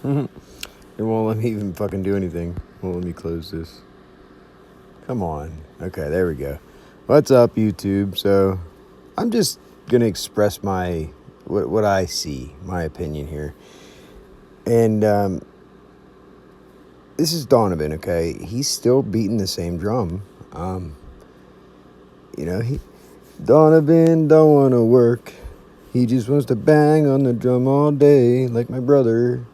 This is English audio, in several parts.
It won't let me even fucking do anything. Won't let me close this. Come on. Okay, there we go. What's up, YouTube? So, I'm just gonna express my what I see, my opinion here, and this is Donovan. Okay, he's still beating the same drum. He Donovan don't wanna work. He just wants to bang on the drum all day, like my brother.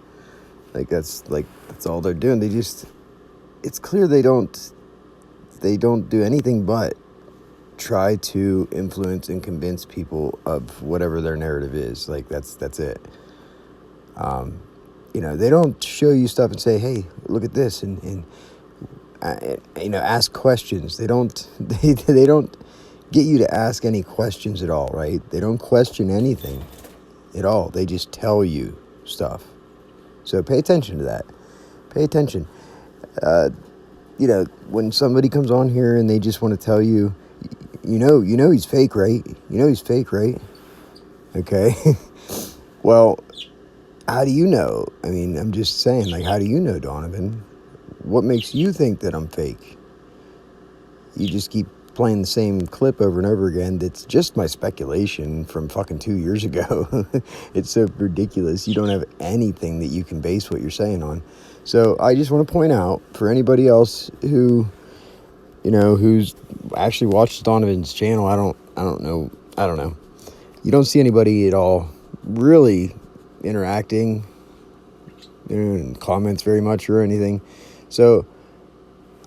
That's all they're doing. It's clear they don't do anything but try to influence and convince people of whatever their narrative is. Like that's it. They don't show you stuff and say, "Hey, look at this," and ask questions. They don't they don't get you to ask any questions at all, right? They don't question anything at all. They just tell you stuff. So pay attention to that. Pay attention. When somebody comes on here and they just want to tell you, he's fake, right? You know he's fake, right? Okay. Well, how do you know? I mean, I'm just saying, like, how do you know, Donovan? What makes you think that I'm fake? You just keep playing the same clip over and over again. That's just my speculation from fucking 2 years ago. It's so ridiculous. You don't have anything that you can base what you're saying on. So I just want to point out for anybody else who's actually watched Donovan's channel, I don't know. You don't see anybody at all really interacting in comments very much or anything. So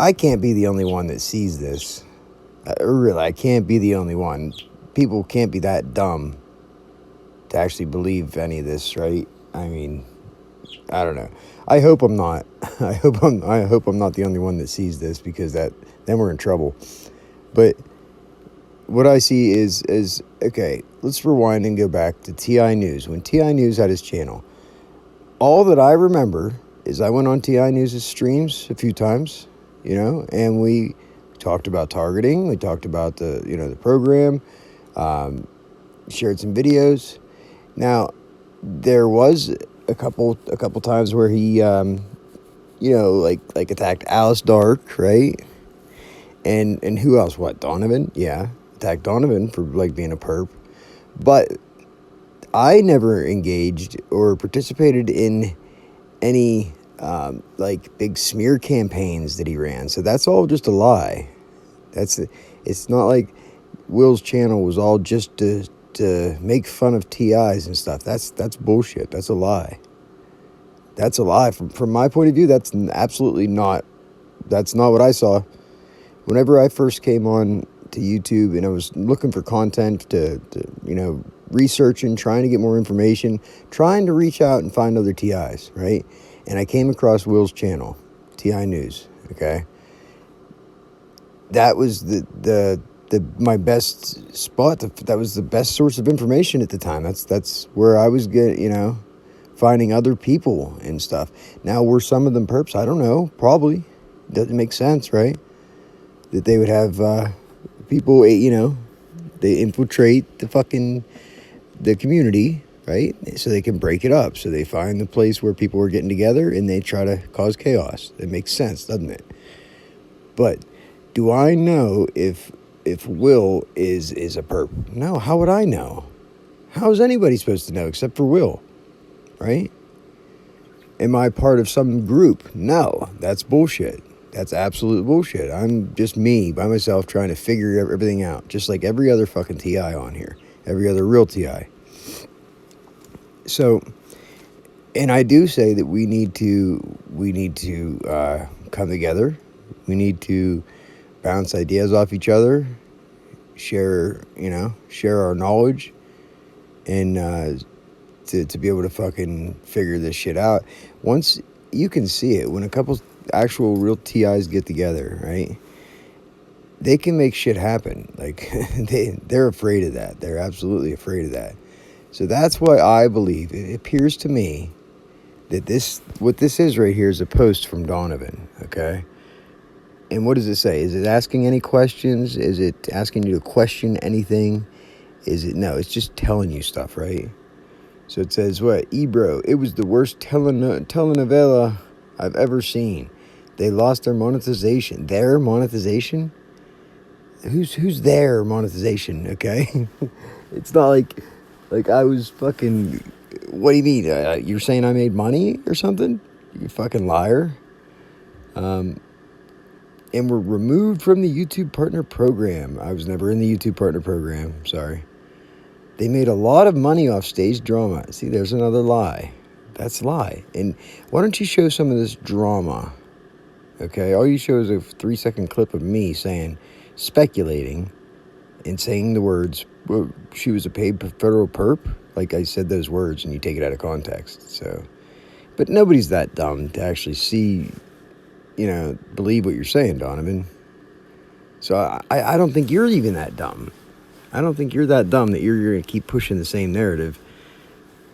I can't be the only one that sees this. Really, I can't be the only one. People can't be that dumb to actually believe any of this, right? I mean, I don't know. I hope I'm not. I hope I'm not the only one that sees this, because then we're in trouble. But what I see is okay. Let's rewind and go back to TI News. When TI News had his channel, all that I remember is I went on TI News' streams a few times, and we talked about targeting. We talked about the program, shared some videos. Now, there was a couple times where he, like attacked Alice Dark, right? And who else? What, Donovan? Yeah, attacked Donovan for being a perp. But I never engaged or participated in any big smear campaigns that he ran. So that's all just a lie. It's not like Will's channel was all just to make fun of TIs and stuff. That's bullshit. That's a lie. That's a lie. From my point of view, that's absolutely not. That's not what I saw. Whenever I first came on to YouTube and I was looking for content to researching, trying to get more information, trying to reach out and find other TIs, right? And I came across Will's channel, TI News, okay? That was my best spot. That was the best source of information at the time. That's where I was finding other people and stuff. Now, were some of them perps? I don't know. Probably. Doesn't make sense, right? That they would have people, they infiltrate the community, right? So they can break it up. So they find the place where people are getting together and they try to cause chaos. That makes sense, doesn't it? But do I know if Will is a perp? No. How would I know? How is anybody supposed to know except for Will, right? Am I part of some group? No, that's bullshit. That's absolute bullshit. I'm just me by myself trying to figure everything out, just like every other fucking TI on here, every other real TI. So, and I do say that we need to come together. We need to bounce ideas off each other, share our knowledge, and to be able to fucking figure this shit out. Once you can see it, when a couple actual real TIs get together, right? They can make shit happen. Like they're afraid of that. They're absolutely afraid of that. So that's why I believe it appears to me that what this is right here is a post from Donovan, okay? And what does it say? Is it asking any questions? Is it asking you to question anything? No, it's just telling you stuff, right? So it says, what? Ebro, it was the worst telenovela I've ever seen. They lost their monetization. Their monetization? Who's their monetization, okay? It's not like I was fucking... What do you mean? You're saying I made money or something? You fucking liar. And were removed from the YouTube Partner Program. I was never in the YouTube Partner Program. Sorry. They made a lot of money off stage drama. See, there's another lie. That's a lie. And why don't you show some of this drama? Okay, all you show is a 3-second clip of me speculating, and saying the words, well, she was a paid federal perp. Like I said those words and you take it out of context. So, but nobody's that dumb to actually see, believe what you're saying, Donovan. So I don't think you're even that dumb. I don't think you're that dumb that you're going to keep pushing the same narrative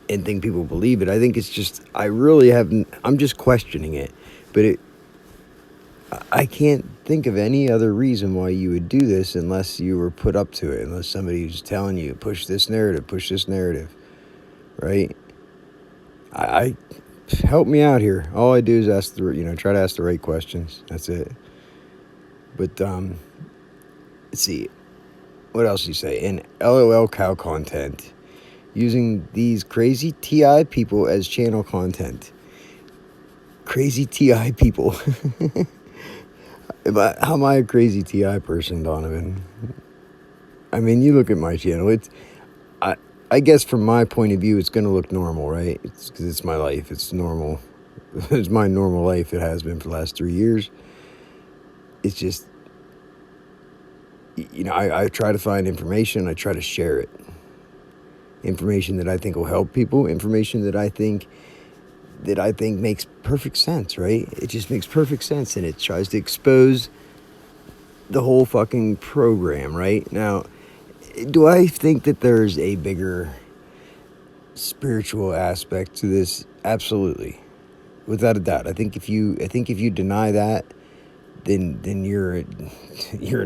and think people believe it. I think it's just, I'm just questioning it. But I can't think of any other reason why you would do this unless you were put up to it, unless somebody was telling you, push this narrative, right? I help me out here. All I do is try to ask the right questions. That's it. But, let's see. What else do you say? In LOL cow content, using these crazy TI people as channel content. Crazy TI people. How am I a crazy TI person, Donovan? I mean, you look at my channel. I guess from my point of view, it's going to look normal, right? It's because it's my life. It's normal. It's my normal life. It has been for the last 3 years. It's just, I try to find information. I try to share it. Information that I think will help people. Information that I think makes perfect sense, right? It just makes perfect sense, and it tries to expose the whole fucking program, right? Now, do I think that there's a bigger spiritual aspect to this? Absolutely. Without a doubt. I think if you deny that, then you're in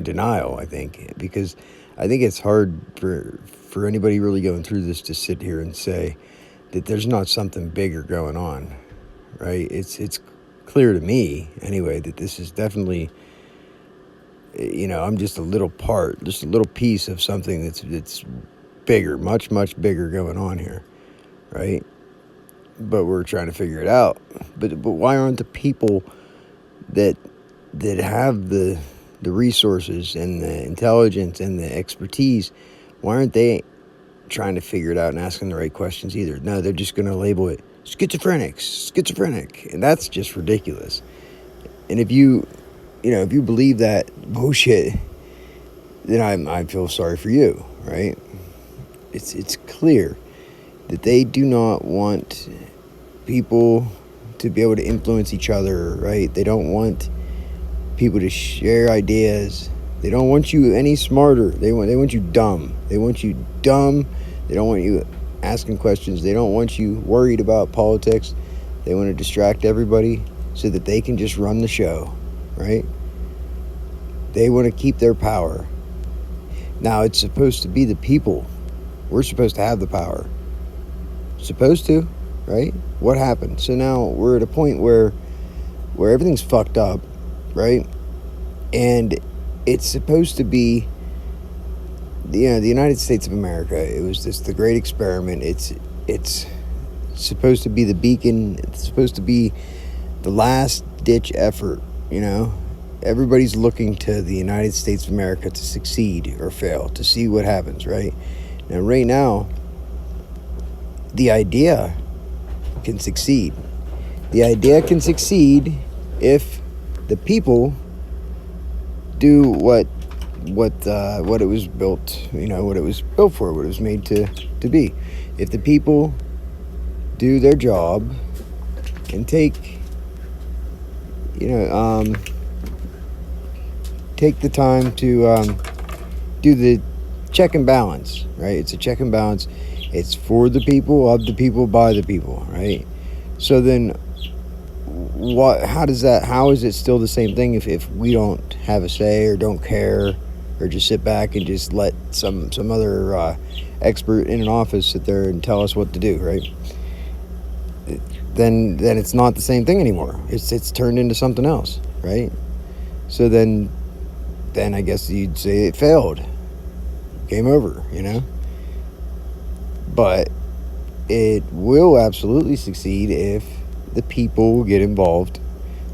denial, I think, because I think it's hard for anybody really going through this to sit here and say that there's not something bigger going on, right? It's clear to me, anyway, that this is definitely, I'm just a little piece of something that's bigger, much, much bigger going on here, right? But we're trying to figure it out. But why aren't the people that have the resources and the intelligence and the expertise, why aren't they trying to figure it out and asking the right questions either? No, they're just going to label it schizophrenic, and that's just ridiculous. And if you believe that bullshit, then I feel sorry for you, right? It's clear that they do not want people to be able to influence each other, right? They don't want people to share ideas. They don't want you any smarter. They want you dumb. They want you dumb. They don't want you asking questions. They don't want you worried about politics. They want to distract everybody so that they can just run the show, right? They want to keep their power. Now, it's supposed to be the people. We're supposed to have the power. Supposed to, right? What happened? So now we're at a point where everything's fucked up, right? And it's supposed to be, the United States of America. It was just the great experiment. It's supposed to be the beacon. It's supposed to be the last ditch effort, Everybody's looking to the United States of America to succeed or fail, to see what happens, right? Now, right now, the idea can succeed. The idea can succeed if the people do what it was built, what it was built for, what it was made to be. If the people do their job and take the time to do the check and balance, right? It's a check and balance. It's for the people, of the people, by the people, right? So then how is it still the same thing if we don't have a say or don't care or just sit back and just let some other expert in an office sit there and tell us what to do, right? Then it's not the same thing anymore. It's turned into something else, right? So then I guess you'd say it failed. Game over, you know? But it will absolutely succeed if the people get involved.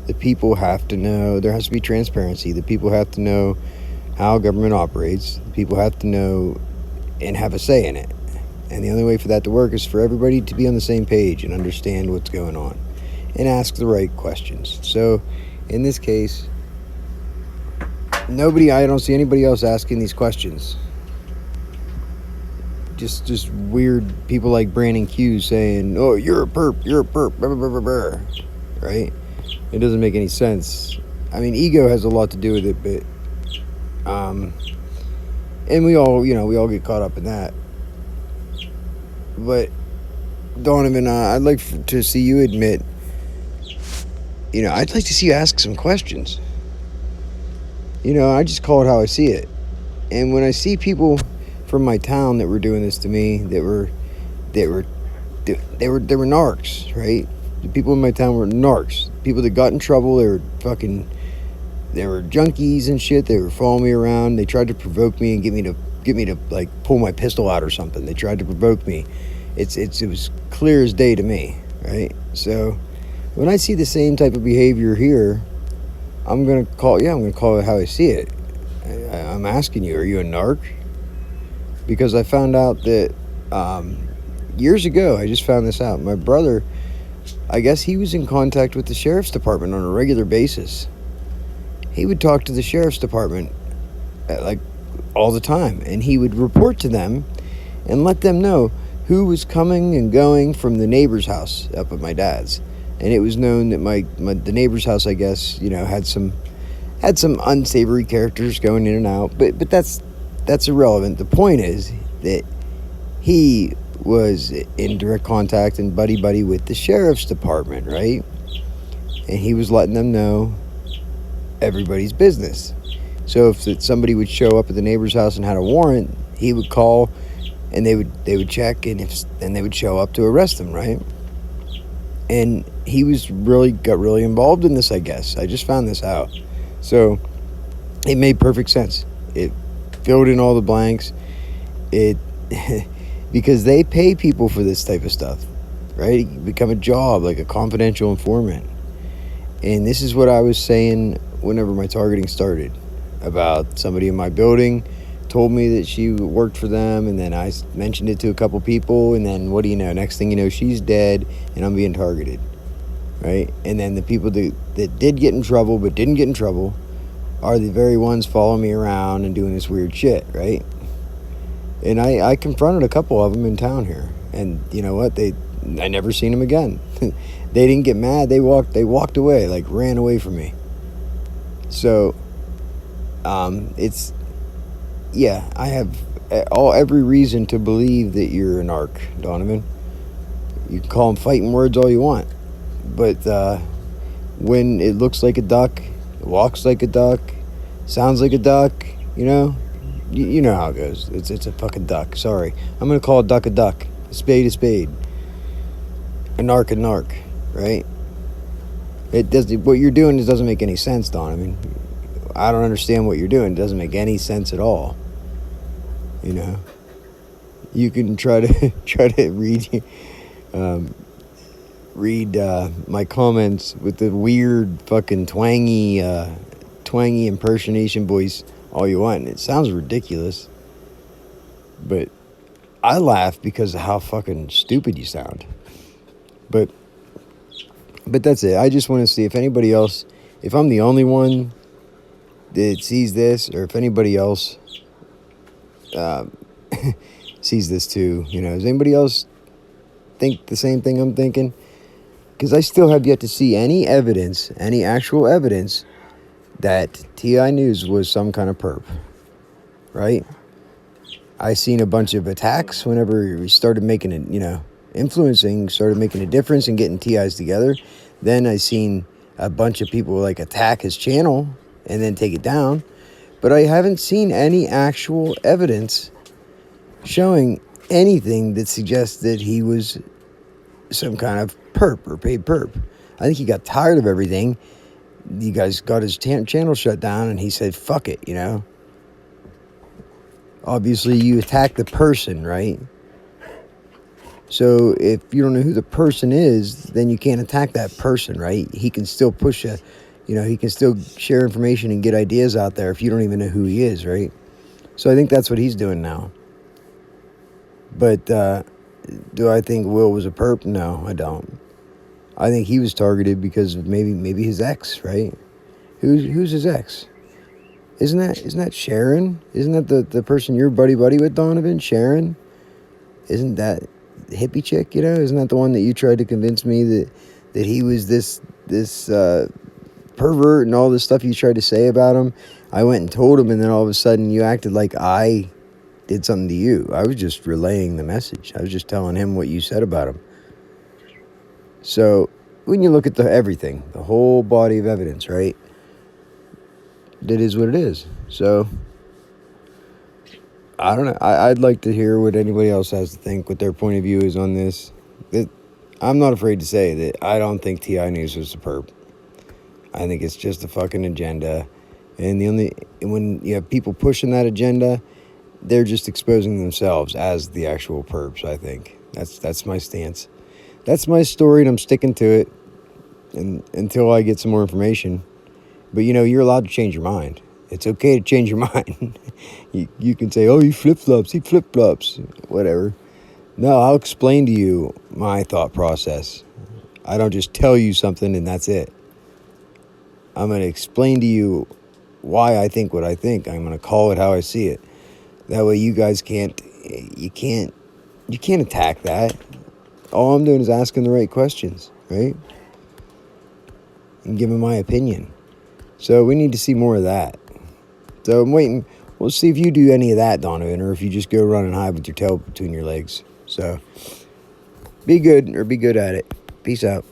The people have to know, there has to be transparency. The people have to know how government operates. The people have to know and have a say in it. And the only way for that to work is for everybody to be on the same page and understand what's going on and ask the right questions. So in this case, I don't see anybody else asking these questions. Just weird people like Brandon Q saying, "Oh, you're a perp, blah, blah, blah, blah, blah." Right? It doesn't make any sense. I mean, ego has a lot to do with it, but and we all get caught up in that. But Donovan, I'd like to see you admit, I'd like to see you ask some questions. I just call it how I see it. And when I see people from my town that were doing this to me, they were narcs, right? The people in my town were narcs. People that got in trouble, they were junkies and shit. They were following me around. They tried to provoke me and get me to like pull my pistol out or something. They tried to provoke me. It was clear as day to me, right? So when I see the same type of behavior here, I'm gonna call it how I see it. I'm asking you, are you a narc? Because I found out that years ago, I just found this out. My brother, I guess he was in contact with the sheriff's department on a regular basis. He would talk to the sheriff's department like all the time, and he would report to them and let them know who was coming and going from the neighbor's house up at my dad's. And it was known that the neighbor's house, I guess, had some unsavory characters going in and out. But that's irrelevant. The point is that he was in direct contact and buddy with the sheriff's department, right? And he was letting them know everybody's business. So if somebody would show up at the neighbor's house and had a warrant, he would call, and they would check, and they would show up to arrest them, right? And he got really involved in this, I guess. I just found this out. So it made perfect sense. It filled in all the blanks. Because they pay people for this type of stuff, right? It become a job, like a confidential informant. And this is what I was saying whenever my targeting started, about somebody in my building told me that she worked for them, and then I mentioned it to a couple people, and then what do you know, next thing you know, she's dead and I'm being targeted, right? And then the people that did get in trouble but didn't get in trouble are the very ones following me around and doing this weird shit, right? And I confronted a couple of them in town here, and you know what, I never seen them again. They didn't get mad, they walked away, like ran away from me. So I have every reason to believe that you're an narc, Donovan. You can call them fighting words all you want, but when it looks like a duck, walks like a duck, sounds like a duck, you know how it goes. It's a fucking duck. Sorry, I'm gonna call a duck, a spade, a narc, right? It does. What you're doing doesn't make any sense, Donovan. I don't understand what you're doing. It doesn't make any sense at all. You can try to read my comments with the weird fucking twangy impersonation voice all you want. It sounds ridiculous, but I laugh because of how fucking stupid you sound. But that's it. I just want to see if anybody else, if I'm the only one that sees this, or if anybody else sees this too. Does anybody else think the same thing I'm thinking? Because I still have yet to see any actual evidence that TI News was some kind of perp, right? I seen a bunch of attacks whenever we started making it, influencing, started making a difference and getting TIs together. Then I seen a bunch of people like attack his channel and then take it down. But I haven't seen any actual evidence showing anything that suggests that he was some kind of perp or paid perp. I think he got tired of everything. You guys got his channel shut down, and he said, fuck it, you know? Obviously, you attack the person, right? So if you don't know who the person is, then you can't attack that person, right? He can still push a, you know, he can still share information and get ideas out there if you don't even know who he is, right? So I think that's what he's doing now. But do I think Will was a perp? No, I don't. I think he was targeted because of maybe his ex, right? Who's his ex? Isn't that Sharon? Isn't that the person you're buddy with, Donovan? Sharon? Isn't that hippie chick, you know? Isn't that the one that you tried to convince me that he was this pervert and all this stuff you tried to say about him? I went and told him, and then all of a sudden you acted like I did something to you. I was just relaying the message. I was just telling him what you said about him. So when you look at everything, the whole body of evidence, right? It is what it is. So I don't know. I'd like to hear what anybody else has to think, what their point of view is on this. I'm not afraid to say that I don't think TI News was superb. I think it's just a fucking agenda. And when you have people pushing that agenda, they're just exposing themselves as the actual perps, I think. That's my stance. That's my story, and I'm sticking to it until I get some more information. But, you know, you're allowed to change your mind. It's okay to change your mind. You can say, oh, he flip-flops, whatever. No, I'll explain to you my thought process. I don't just tell you something and that's it. I'm going to explain to you why I think what I think. I'm going to call it how I see it. That way you guys can't attack that. All I'm doing is asking the right questions, right? And giving my opinion. So we need to see more of that. So I'm waiting. We'll see if you do any of that, Donovan, or if you just go run and hide with your tail between your legs. So be good at it. Peace out.